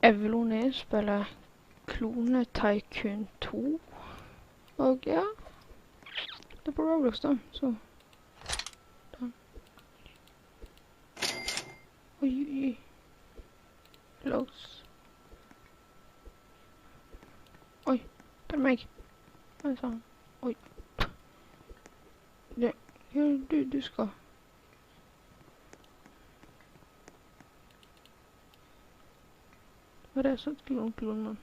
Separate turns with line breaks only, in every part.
Evlone spiller Klone Tycoon 2. Og ja, det er på Roblox da, så. Oi. Logs. Oi, det er meg. Hva sa han? Oi. Det, du skal. Hva er det så klonen?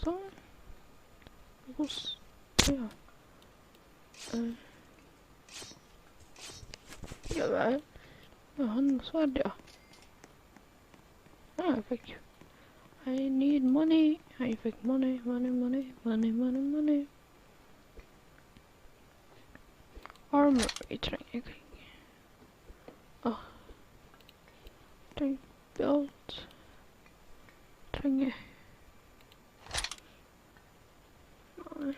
Sånn. Hos. Ja. Ja vel. Ja, han sverd, ja. Ja, jeg fikk. I need money. Jeg fikk money. Armor, jeg trenger ikke. Trenger belt. Trenger. Nei.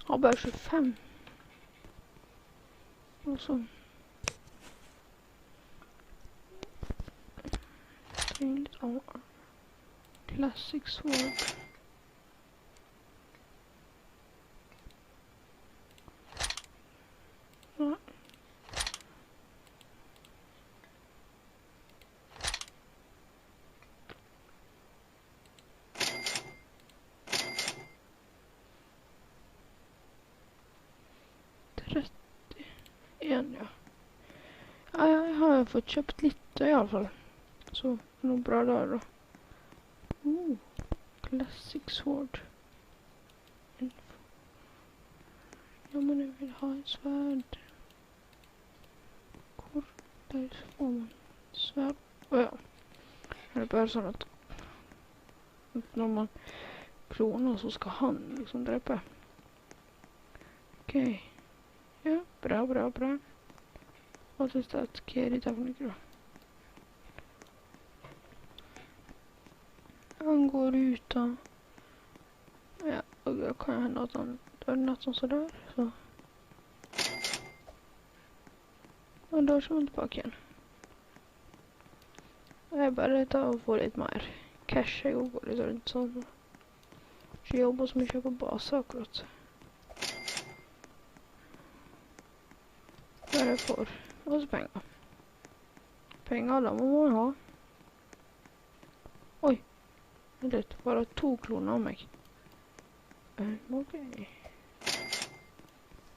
Har bare 25. Og så. Trenger litt armor. Classic sword. Nei. Igjen, ja. Ja, jeg har fått kjøpt litt i alle fall. Så, noe bra der da. Classic sword. Info. Ja, men jeg vil ha et sverd. Hvor der får man sverd? Åja. Det er bare sånn at når man kloner, så skal han liksom drepe. Ok. Ja, bra. Hva synes det at Keri tar for noe da? Han går ut da. Ja, og da kan jeg hende at han dør natt sånn som der, så. Og da kommer han tilbake igjen. Jeg bare tar og får litt mer cash, jeg går litt rundt sånn. Ikke jobber så mye på base akkurat. Bare får også penger. Penger da må man ha. Oi. Det er bare 2 kloner av meg. Ok.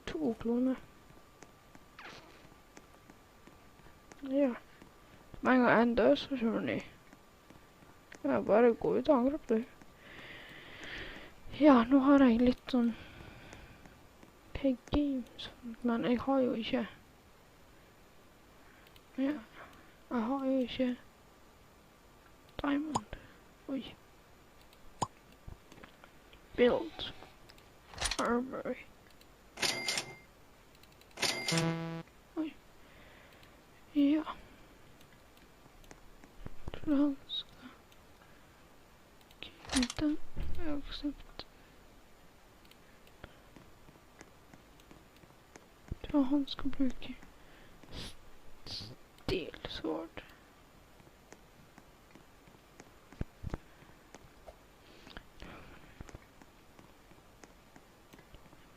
2 kloner. Ja. Men en gang en dør, så kommer den ny. Ja, bare gå ut og angrep du. Ja, nå har jeg litt sånn games, men jeg har jo ikke. Ja, jeg har jo ikke diamond. Oi. Build. Armory. Oi. Ja. Tror han skal kvitte. Jeg har aksept. Tror han skal bruke steel sword.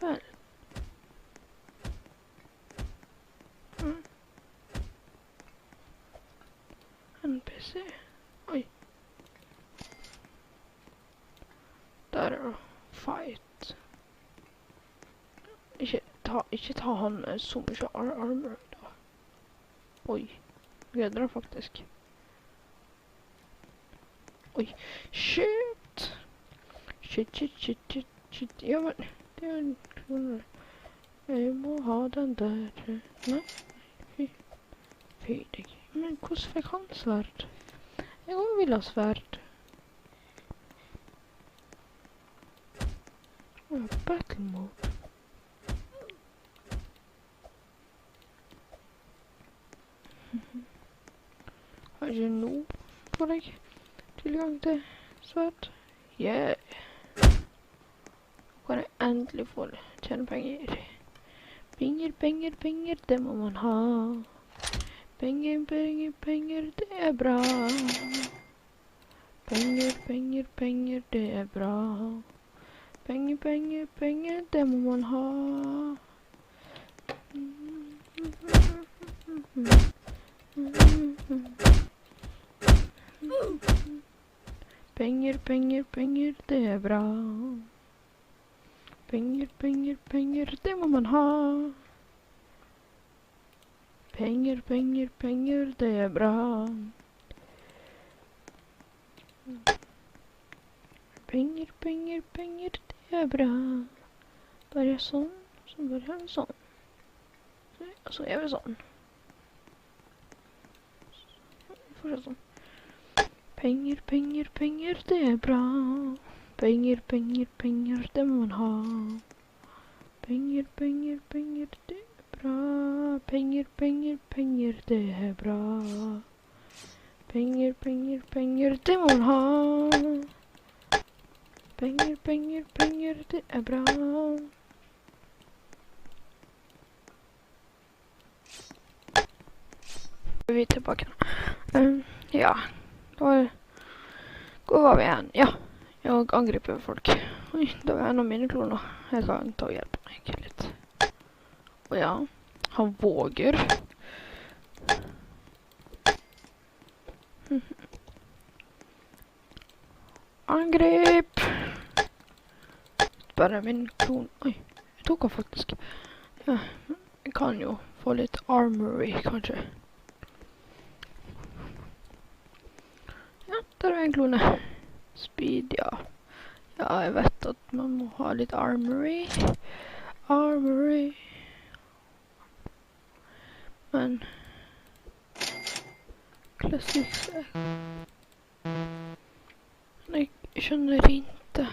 Vel. NPC. Oi. Der er fight. Ikke ta han med så mye armor da. Oi. Gleder jeg faktisk. Oi. Shit. Shit. Ja, men det er en kloner. Jeg må ha den der. Nei. Fy deg. Men hvordan fikk han sverd? Jeg også vil ha sverd. Battle mode. Har ikke noe på deg tilgang til sverd? Yeah. Nå kan jeg endelig få det. Tjene penger. Penger, penger, penger, det må man ha. Penger, penger, penger, det er bra. Penger, penger, penger, det er bra. Penger, penger, penger, det må man ha. Penger, penger, penger, det er bra. Penger, penger, penger, det må man ha. Penger, penger, penger, det er bra. Penger, penger, penger, det er bra. Bare sånn, så bare sånn. Så gjør vi sånn. Fortsatt sånn. Penger, penger, penger, det er bra. Penger, penger, penger, det må man ha. Penger, penger, penger, det er bra. Penger, penger, penger, det er bra. Penger, penger, penger, det må man ha. Penger, penger, penger, det er bra. Vi er tilbake nå. Ja, hvor var vi igjen? Ja, jeg angriper folk. Oi, da var en av mine kloner. Jeg kan ta og hjelpe meg litt. Og ja, han våger. Angrip! Bare min klon. Oi, jeg tok han faktisk. Ja, jeg kan jo få litt armory, kanskje. Ja, der er en klone. Speed, ja. Ja, jeg vet at man må ha litt armory. Armory. Men klassisk. Jeg skjønner ikke.